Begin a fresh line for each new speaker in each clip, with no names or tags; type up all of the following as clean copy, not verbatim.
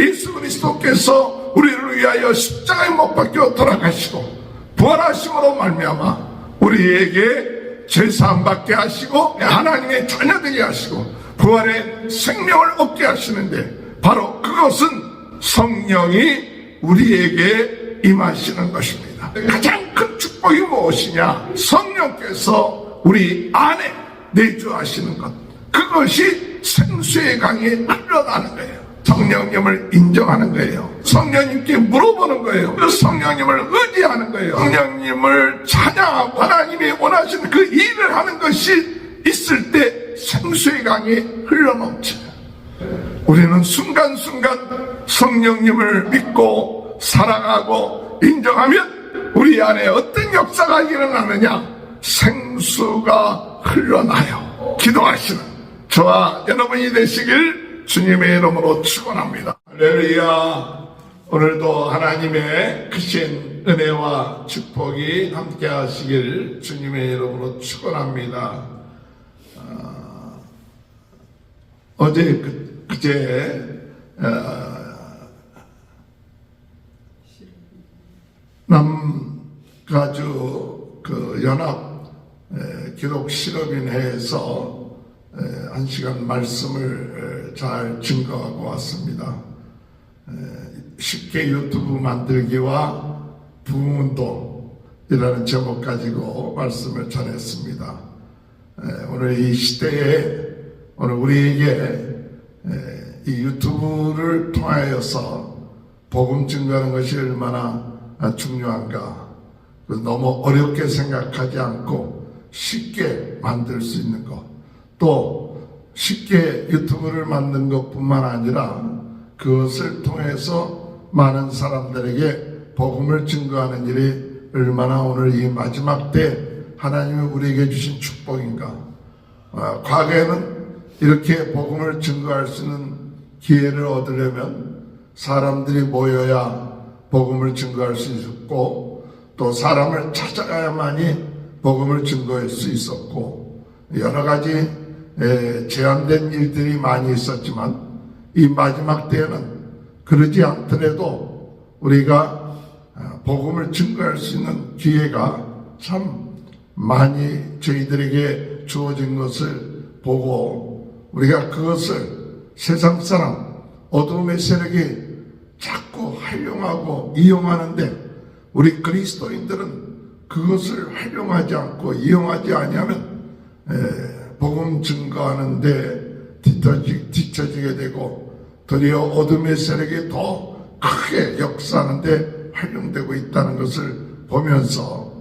예수 그리스도께서 우리를 위하여 십자가에 못 박혀 돌아가시고 부활하심으로 말미암아 우리에게 죄사함 받게 하시고 하나님의 자녀되게 하시고 부활의 생명을 얻게 하시는데, 바로 그것은 성령이 우리에게 임하시는 것입니다. 가장 큰 축복이 무엇이냐? 성령께서 우리 안에 내주하시는 것, 그것이 생수의 강이 흘러나는 거예요. 성령님을 인정하는 거예요. 성령님께 물어보는 거예요. 그 성령님을 의지하는 거예요. 성령님을 찬양하고 하나님이 원하시는 그 일을 하는 것이 있을 때 생수의 강이 흘러넘쳐요. 우리는 순간순간 성령님을 믿고 사랑하고 인정하면 우리 안에 어떤 역사가 일어나느냐? 생수가 흘러나요. 기도하시는 저와 여러분이 되시길 주님의 이름으로 축원합니다. 할렐루야. 오늘도 하나님의 크신 은혜와 축복이 함께 하시길 주님의 이름으로 축원합니다. 어제 그제 남가주 그 연합 기독 실업인회에서 1시간 말씀을 잘 증거하고 왔습니다. 쉽게 유튜브 만들기와 부흥운동이라는 제목 가지고 말씀을 전했습니다. 오늘 이 시대에 오늘 우리에게 이 유튜브를 통하여서 복음 증거하는 것이 얼마나 중요한가. 너무 어렵게 생각하지 않고 쉽게 만들 수 있는 것, 또 쉽게 유튜브를 만든 것뿐만 아니라 그것을 통해서 많은 사람들에게 복음을 증거하는 일이 얼마나 오늘 이 마지막 때 하나님이 우리에게 주신 축복인가. 과거에는 이렇게 복음을 증거할 수 있는 기회를 얻으려면 사람들이 모여야 복음을 증거할 수 있었고, 또 사람을 찾아가야만이 복음을 증거할 수 있었고, 여러 가지 제한된 일들이 많이 있었지만 이 마지막 때에는 그러지 않더라도 우리가 복음을 증거할 수 있는 기회가 참 많이 저희들에게 주어진 것을 보고, 우리가 그것을 세상 사람, 어둠의 세력이 자꾸 활용하고 이용하는데 우리 그리스도인들은 그것을 활용하지 않고 이용하지 아니하면 복음 증거하는데 뒤처지게 되고, 도리어 어둠의 세력이 더 크게 역사하는데 활용되고 있다는 것을 보면서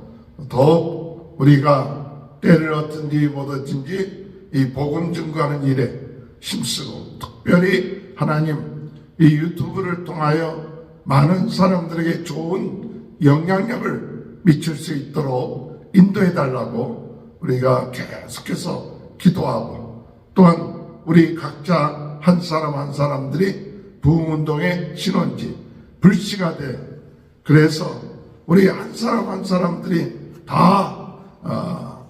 더욱 우리가 때를 어떤 뒤 못어든지 이 복음 증거하는 일에 힘쓰고, 특별히 하나님 이 유튜브를 통하여 많은 사람들에게 좋은 영향력을 미칠 수 있도록 인도해 달라고 우리가 계속해서 기도하고, 또한 우리 각자 한 사람 한 사람들이 부흥운동의 신원지, 불씨가 돼, 그래서 우리 한 사람 한 사람들이 다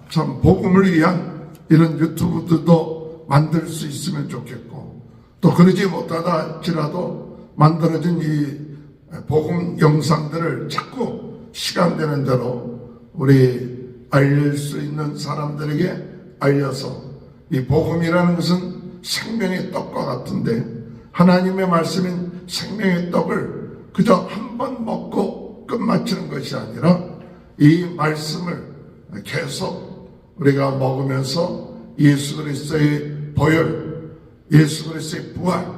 참 복음을 위한 이런 유튜브들도 만들 수 있으면 좋겠고, 또 그러지 못하다 할지라도 만들어진 이 복음 영상들을 자꾸 시간 되는 대로 우리 알릴 수 있는 사람들에게 알려서, 이 복음이라는 것은 생명의 떡과 같은데 하나님의 말씀인 생명의 떡을 그저 한 번 먹고 끝마치는 것이 아니라 이 말씀을 계속 우리가 먹으면서 예수 그리스도의 보혈, 예수 그리스도의 부활,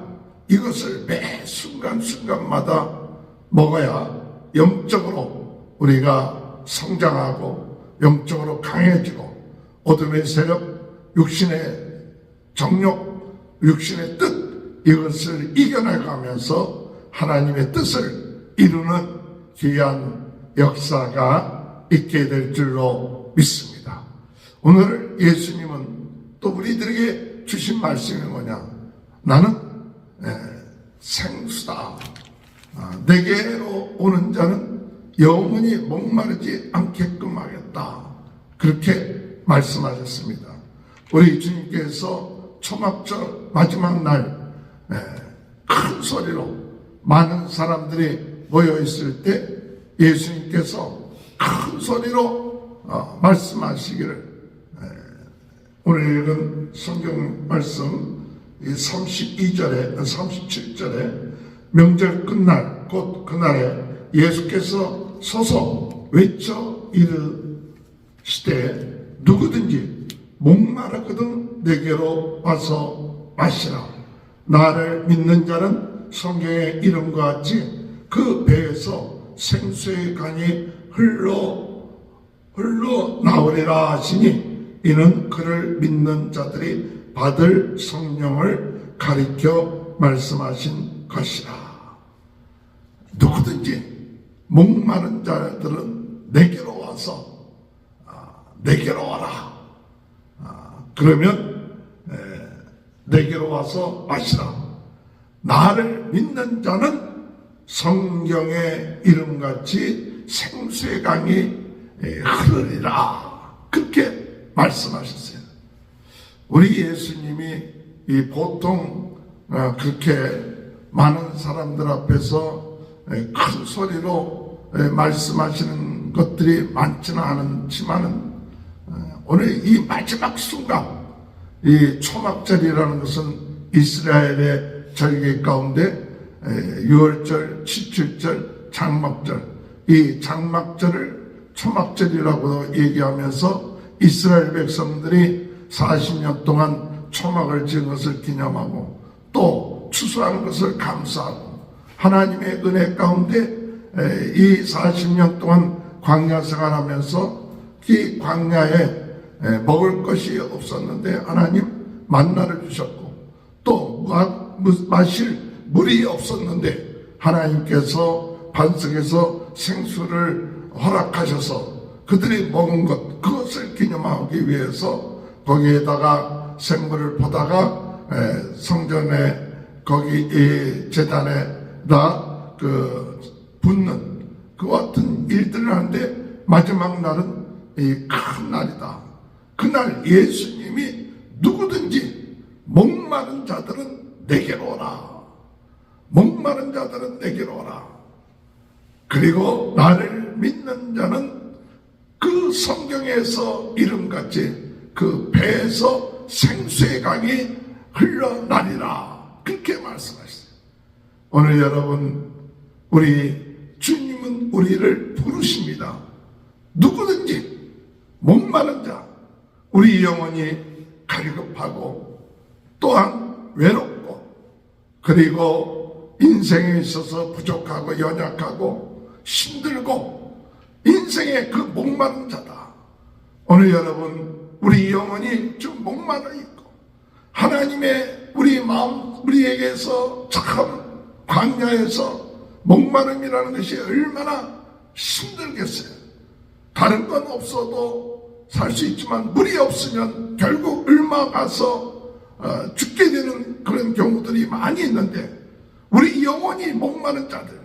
이것을 매 순간순간마다 먹어야 영적으로 우리가 성장하고 영적으로 강해지고, 어둠의 세력, 육신의 정욕, 육신의 뜻, 이것을 이겨나가면서 하나님의 뜻을 이루는 귀한 역사가 있게 될 줄로 믿습니다. 오늘 예수님은 또 우리들에게 주신 말씀이 뭐냐? 나는 생수다. 내게로 오는 자는 영원히 목마르지 않게끔 하겠다. 그렇게 말씀하셨습니다. 우리 주님께서 초막절 마지막 날 큰 소리로 많은 사람들이 모여 있을 때 예수님께서 큰 소리로 말씀하시기를, 오늘 읽은 성경 말씀 32절에 37절에 명절 끝날 곧 그날에 예수께서 서서 외쳐 이르시되 누구든지 목마르거든 내게로 와서 마시라. 나를 믿는 자는 성경의 이름과 같이 그 배에서 생수의 강이 흘러 나오리라 하시니 이는 그를 믿는 자들이 받을 성령을 가리켜 말씀하신 것이라. 누구든지 목마른 자들은 내게로 와서 내게로 와라. 그러면 내게로 와서 마시라. 나를 믿는 자는 성경의 이름같이 생수의 강이 흐르리라. 그렇게 말씀하셨어요. 우리 예수님이 이 보통 그렇게 많은 사람들 앞에서 큰 소리로 말씀하시는 것들이 많지는 않지만은 오늘 이 마지막 순간, 이 초막절이라는 것은 이스라엘의 절기 가운데 6월절, 17절, 장막절, 이 장막절을 초막절이라고 얘기하면서 이스라엘 백성들이 40년 동안 초막을 지은 것을 기념하고 또 추수하는 것을 감사하고 하나님의 은혜 가운데 이 40년 동안 광야 생활하면서 이 광야에 먹을 것이 없었는데 하나님 만나를 주셨고 또 마실 물이 없었는데 하나님께서 반석에서 생수를 허락하셔서 그들이 먹은 것, 그것을 기념하기 위해서 거기에다가 생물을 보다가 성전에 거기 제단에다 붓는 그 같은 일들을 하는데 마지막 날은 이 큰 날이다. 그날 예수님이 누구든지 목마른 자들은 내게로 오라. 목마른 자들은 내게로 오라. 그리고 나를 믿는 자는 그 성경에서 이름같이 그 배에서 생수의 강이 흘러나리라. 그렇게 말씀하셨어요. 오늘 여러분, 우리 주님은 우리를 부르십니다. 누구든지 목마른 자, 우리 영혼이 갈급하고 또한 외롭고 그리고 인생에 있어서 부족하고 연약하고 힘들고 인생의 그 목마른 자다. 오늘 여러분, 우리 영혼이 좀 목마르 있고 하나님의 우리 마음, 우리에게서 참 광야에서 목마름이라는 것이 얼마나 힘들겠어요. 다른 건 없어도 살 수 있지만 물이 없으면 결국 읊어가서 죽게 되는 그런 경우들이 많이 있는데 우리 영혼이 목마른 자들,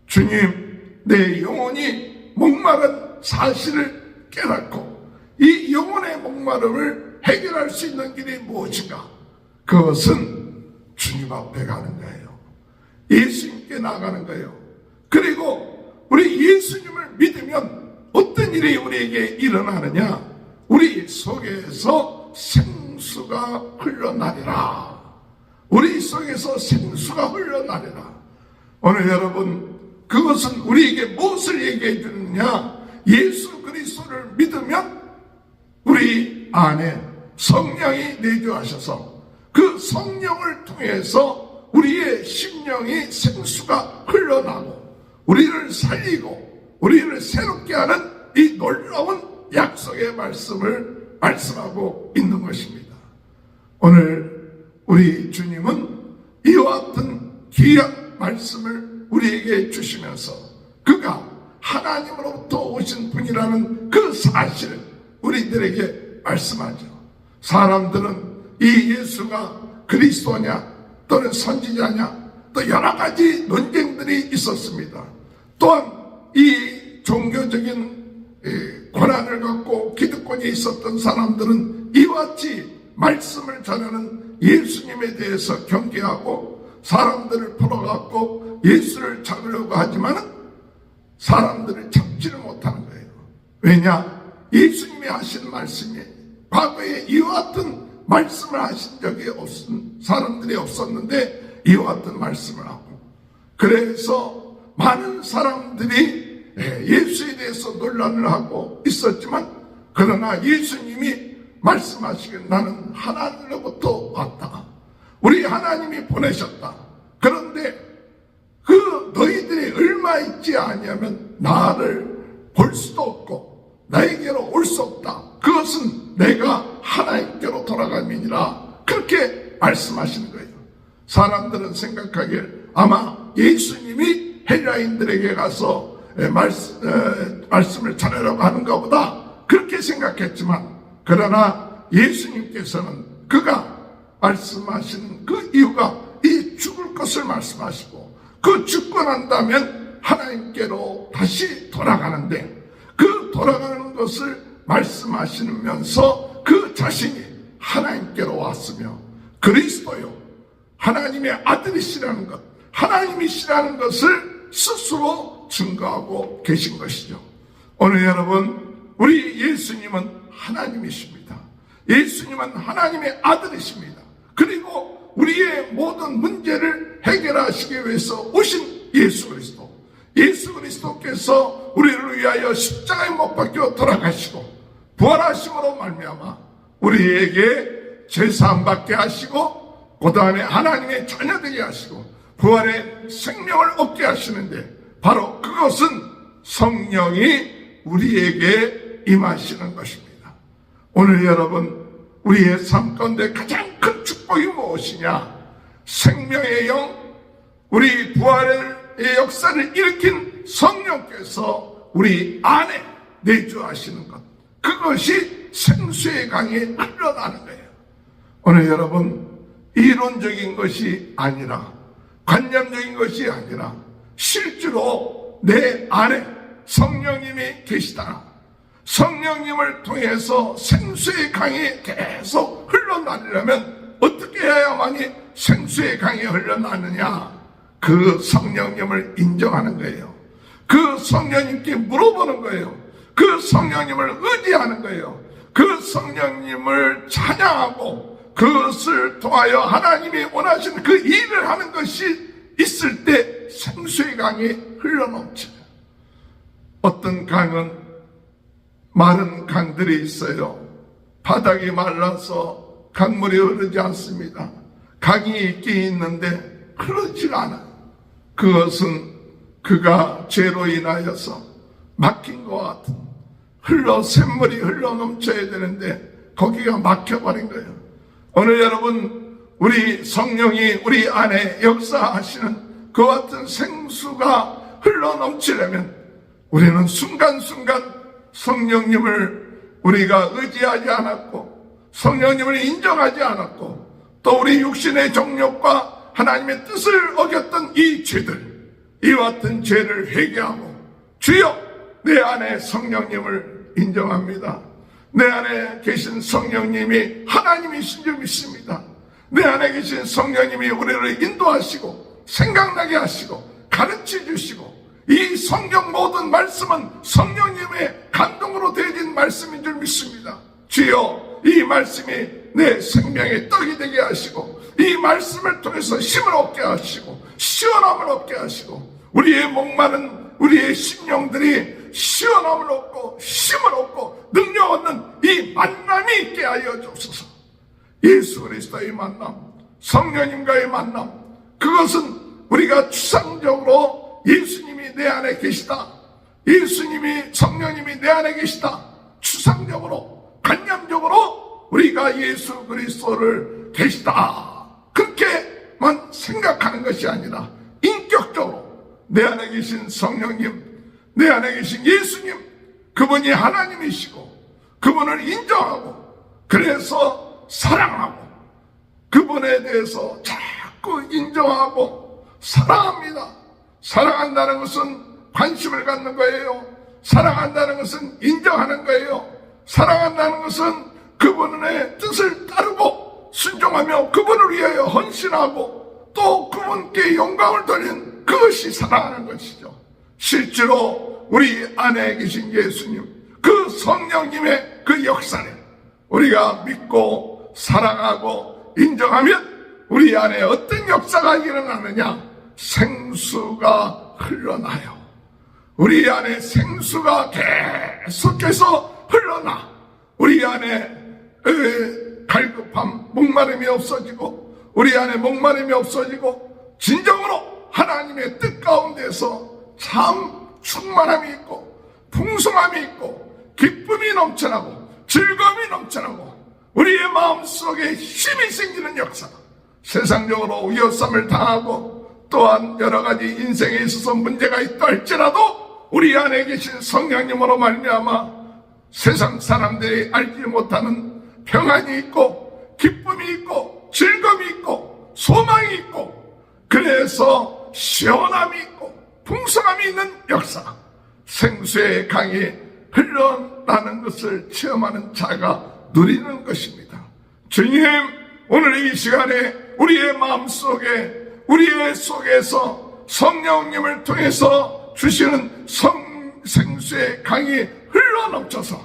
주님, 내 영혼이 목마른 사실을 깨닫고 이 영혼의 목마름을 해결할 수 있는 길이 무엇인가? 그것은 주님 앞에 가는 거예요. 예수님께 나가는 거예요. 그리고 우리 예수님을 믿으면 어떤 일이 우리에게 일어나느냐? 우리 속에서 생수가 흘러나리라. 우리 속에서 생수가 흘러나리라. 오늘 여러분, 그것은 우리에게 무엇을 얘기해 주느냐? 예수 그리스도를 믿으면 우리 안에 성령이 내주하셔서 그 성령을 통해서 우리의 심령이 생수가 흘러나고 우리를 살리고 우리를 새롭게 하는 이 놀라운 약속의 말씀을 말씀하고 있는 것입니다. 오늘 우리 주님은 이와 같은 귀한 말씀을 우리에게 주시면서 그가 하나님으로부터 오신 분이라는 그 사실을 우리들에게 말씀하죠. 사람들은 이 예수가 그리스도냐 또는 선지자냐 또 여러 가지 논쟁들이 있었습니다. 또한 이 종교적인 권한을 갖고 기득권이 있었던 사람들은 이와 같이 말씀을 전하는 예수님에 대해서 경계하고 사람들을 풀어갖고 예수를 잡으려고 하지만은 사람들을 잡지를 못하는 거예요. 왜냐? 예수님이 하신 말씀이 과거에 이와 같은 말씀을 하신 적이 없은 사람들이 없었는데 이와 같은 말씀을 하고, 그래서 많은 사람들이 예수에 대해서 논란을 하고 있었지만, 그러나 예수님이 말씀하시길 나는 하나님으로부터 왔다, 우리 하나님이 보내셨다. 그런데 그 너희들이 얼마 있지 아니하면 나를 볼 수도 없고 나에게로 올 수 없다. 그것은 내가 하나님께로 돌아감이니라. 그렇게 말씀하시는 거예요. 사람들은 생각하길 아마 예수님이 헬라인들에게 가서 말씀을 전하려고 하는가 보다, 그렇게 생각했지만, 그러나 예수님께서는 그가 말씀하신 그 이유가 이 죽을 것을 말씀하시고, 그 죽고 난다면 하나님께로 다시 돌아가는데, 그 돌아가는 것을 말씀하시면서 그 자신이 하나님께로 왔으며 그리스도요 하나님의 아들이시라는 것, 하나님이시라는 것을 스스로 증거하고 계신 것이죠. 오늘 여러분, 우리 예수님은 하나님이십니다. 예수님은 하나님의 아들이십니다. 그리고 우리의 모든 문제를 해결하시기 위해서 오신 예수 그리스도, 예수 그리스도께서 우리를 위하여 십자가에 못 박혀 돌아가시고 부활하심으로 말미암아 우리에게 죄사함 받게 하시고, 그 다음에 하나님의 자녀되게 하시고 부활의 생명을 얻게 하시는데, 바로 그것은 성령이 우리에게 임하시는 것입니다. 오늘 여러분, 우리의 삶 가운데 가장 큰 축복이 무엇이냐? 생명의 영, 우리 부활의 역사를 일으킨 성령께서 우리 안에 내주하시는 것, 그것이 생수의 강이 흘러나는 거예요. 오늘 여러분, 이론적인 것이 아니라, 관념적인 것이 아니라 실제로 내 안에 성령님이 계시다. 성령님을 통해서 생수의 강이 계속 흘러나려면 어떻게 해야만이 생수의 강이 흘러나느냐? 그 성령님을 인정하는 거예요. 그 성령님께 물어보는 거예요. 그 성령님을 의지하는 거예요. 그 성령님을 찬양하고 그것을 통하여 하나님이 원하시는 그 일을 하는 것이 있을 때 생수의 강이 흘러넘쳐요. 어떤 강은 마른 강들이 있어요. 바닥이 말라서 강물이 흐르지 않습니다. 강이 있긴 있는데 흐르지가 않아요. 그것은 그가 죄로 인하여서 막힌 것 같은, 샘물이 흘러 넘쳐야 되는데 거기가 막혀버린 거예요. 오늘 여러분, 우리 성령이 우리 안에 역사하시는 그 같은 생수가 흘러 넘치려면 우리는 순간순간 성령님을 우리가 의지하지 않았고, 성령님을 인정하지 않았고, 또 우리 육신의 정욕과 하나님의 뜻을 어겼던 이 죄들, 이와 같은 죄를 회개하고, 주여, 내 안에 성령님을 인정합니다. 내 안에 계신 성령님이 하나님이신 줄 믿습니다. 내 안에 계신 성령님이 우리를 인도하시고 생각나게 하시고 가르쳐 주시고, 이 성경 모든 말씀은 성령님의 감동으로 되어진 말씀인 줄 믿습니다. 주여, 이 말씀이 내 생명의 떡이 되게 하시고, 이 말씀을 통해서 힘을 얻게 하시고 시원함을 얻게 하시고, 우리의 목마른 우리의 심령들이 시원함을 얻고 힘을 얻고 능력 얻는 이 만남이 있게 하여 주옵소서. 예수 그리스도의 만남, 성령님과의 만남, 그것은 우리가 추상적으로 예수님이 내 안에 계시다, 예수님이 성령님이 내 안에 계시다, 추상적으로 관념적으로 우리가 예수 그리스도를 계시다 그렇게만 생각하는 것이 아니라 인격적으로 내 안에 계신 성령님, 내 안에 계신 예수님, 그분이 하나님이시고 그분을 인정하고 그래서 사랑하고 그분에 대해서 자꾸 인정하고 사랑합니다. 사랑한다는 것은 관심을 갖는 거예요. 사랑한다는 것은 인정하는 거예요. 사랑한다는 것은 그분의 뜻을 따르고 순종하며 그분을 위하여 헌신하고 또 그분께 영광을 돌린 그것이 사랑하는 것이죠. 실제로 우리 안에 계신 예수님, 그 성령님의 그 역사를 우리가 믿고 사랑하고 인정하면 우리 안에 어떤 역사가 일어나느냐? 생수가 흘러나요. 우리 안에 생수가 계속해서 흘러나 우리 안에 갈급함, 목마름이 없어지고 우리 안에 목마름이 없어지고 진정으로 하나님의 뜻 가운데서 참 충만함이 있고 풍성함이 있고 기쁨이 넘쳐나고 즐거움이 넘쳐나고 우리의 마음속에 힘이 생기는 역사. 세상적으로 위협삼을 당하고 또한 여러 가지 인생에 있어서 문제가 있다 할지라도 우리 안에 계신 성령님으로 말미암아 세상 사람들이 알지 못하는 평안이 있고 기쁨이 있고 즐거움이 있고 소망이 있고 그래서 시원함이 있고 풍성함이 있는 역사, 생수의 강이 흘러나는 것을 체험하는 자가 누리는 것입니다. 주님, 오늘 이 시간에 우리의 마음속에 우리의 속에서 성령님을 통해서 주시는 생수의 강이 흘러넘쳐서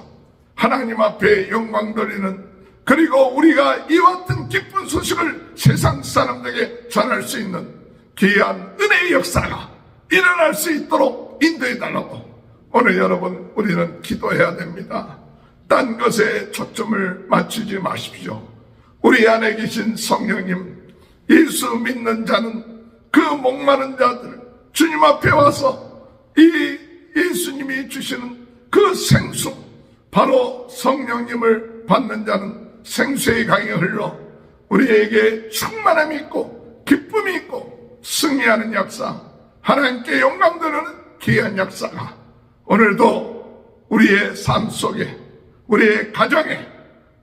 하나님 앞에 영광 돌리는, 그리고 우리가 이와 같은 기쁜 소식을 세상 사람들에게 전할 수 있는 귀한 은혜의 역사가 일어날 수 있도록 인도해달라고 오늘 여러분 우리는 기도해야 됩니다. 딴 것에 초점을 맞추지 마십시오. 우리 안에 계신 성령님, 예수 믿는 자는 그 목마른 자들 주님 앞에 와서 이 예수님이 주시는 그 생수, 바로 성령님을 받는 자는 생수의 강이 흘러 우리에게 충만함이 있고 기쁨이 있고 승리하는 역사, 하나님께 영광 드리는 귀한 역사가 오늘도 우리의 삶 속에, 우리의 가정에,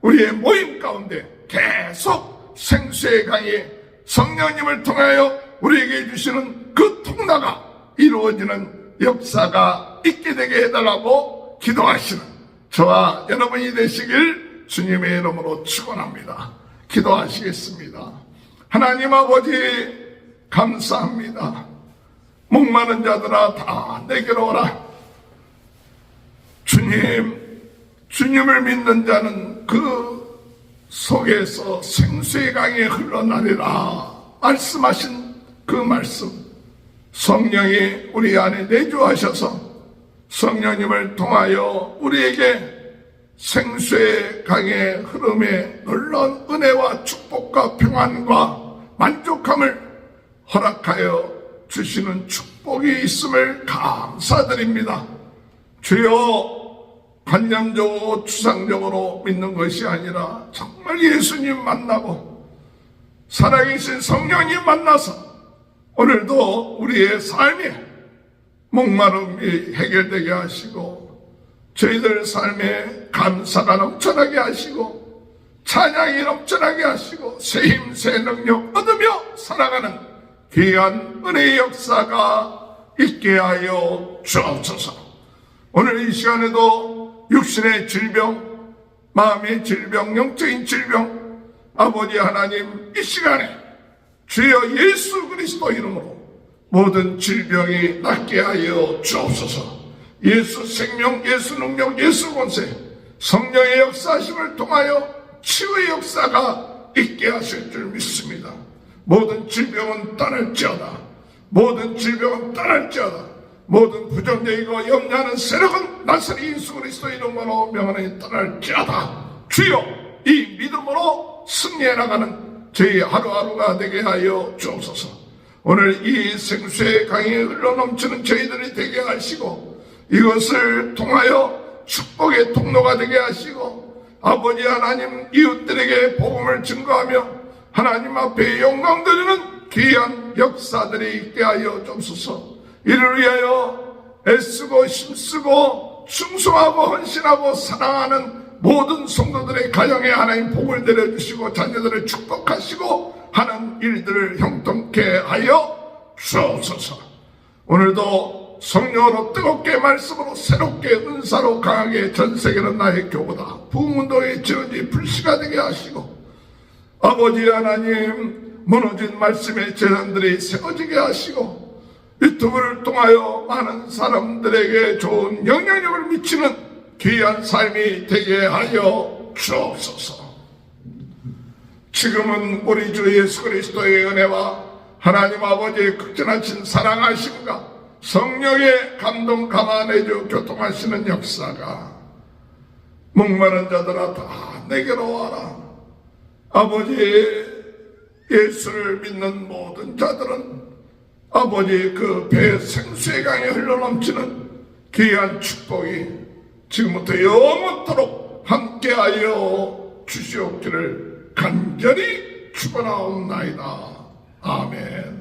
우리의 모임 가운데 계속 생수의 강이 성령님을 통하여 우리에게 주시는 그 통로가 이루어지는 역사가 있게 되게 해달라고 기도하시는 저와 여러분이 되시길 주님의 이름으로 축원합니다. 기도하시겠습니다. 하나님 아버지 감사합니다. 목마른 자들아 다 내게로 오라. 주님을 믿는 자는 그 속에서 생수의 강이 흘러나리라 말씀하신 그 말씀, 성령이 우리 안에 내주하셔서 성령님을 통하여 우리에게 생수의 강의 흐름에 놀라운 은혜와 축복과 평안과 만족함을 허락하여 주시는 축복이 있음을 감사드립니다. 주여, 관념적으로 추상적으로 믿는 것이 아니라 정말 예수님 만나고 살아계신 성령님 만나서 오늘도 우리의 삶에 목마름이 해결되게 하시고 저희들 삶에 감사가 넘쳐나게 하시고 찬양이 넘쳐나게 하시고 새 힘 새 능력 얻으며 살아가는 귀한 은혜의 역사가 있게 하여 주옵소서. 오늘 이 시간에도 육신의 질병, 마음의 질병, 영적인 질병, 아버지 하나님 이 시간에 주여 예수 그리스도 이름으로 모든 질병이 낫게 하여 주옵소서. 예수 생명, 예수 능력, 예수 권세, 성령의 역사하심을 통하여 치유의 역사가 있게 하실 줄 믿습니다. 모든 질병은 떠날지어다. 모든 질병은 떠날지어다. 모든 부정적이고 염려하는 세력은 나사렛 예수 그리스도 이름으로 명하니 떠날지어다. 주여, 이 믿음으로 승리해 나가는 저희 하루하루가 되게 하여 주옵소서. 오늘 이 생수의 강이 흘러넘치는 저희들이 되게 하시고 이것을 통하여 축복의 통로가 되게 하시고 아버지 하나님 이웃들에게 복음을 증거하며 하나님 앞에 영광 드리는 귀한 역사들이 있게 하여 주옵소서. 이를 위하여 애쓰고 힘쓰고 충성하고 헌신하고 사랑하는 모든 성도들의 가정에 하나님 복을 내려주시고 자녀들을 축복하시고 하는 일들을 형통케 하여 주옵소서. 오늘도 성령으로 뜨겁게 말씀으로 새롭게 은사로 강하게 전세계는 나의 교보다 부흥운동의 지은지 불씨가 되게 하시고 아버지 하나님 무너진 말씀의 재단들이 세워지게 하시고 유튜브를 통하여 많은 사람들에게 좋은 영향력을 미치는 귀한 삶이 되게 하여 주옵소서. 지금은 우리 주 예수 그리스도의 은혜와 하나님 아버지의 극진하신 사랑하심과 성령의 감동 감화내주 교통하시는 역사가 목마른 자들아 다 내게로 와라. 아버지 예수를 믿는 모든 자들은 아버지 그 배 생수의 강에 흘러넘치는 귀한 축복이 지금부터 영원토록 함께하여 주시옵기를 간절히 축원하옵나이다. 아멘.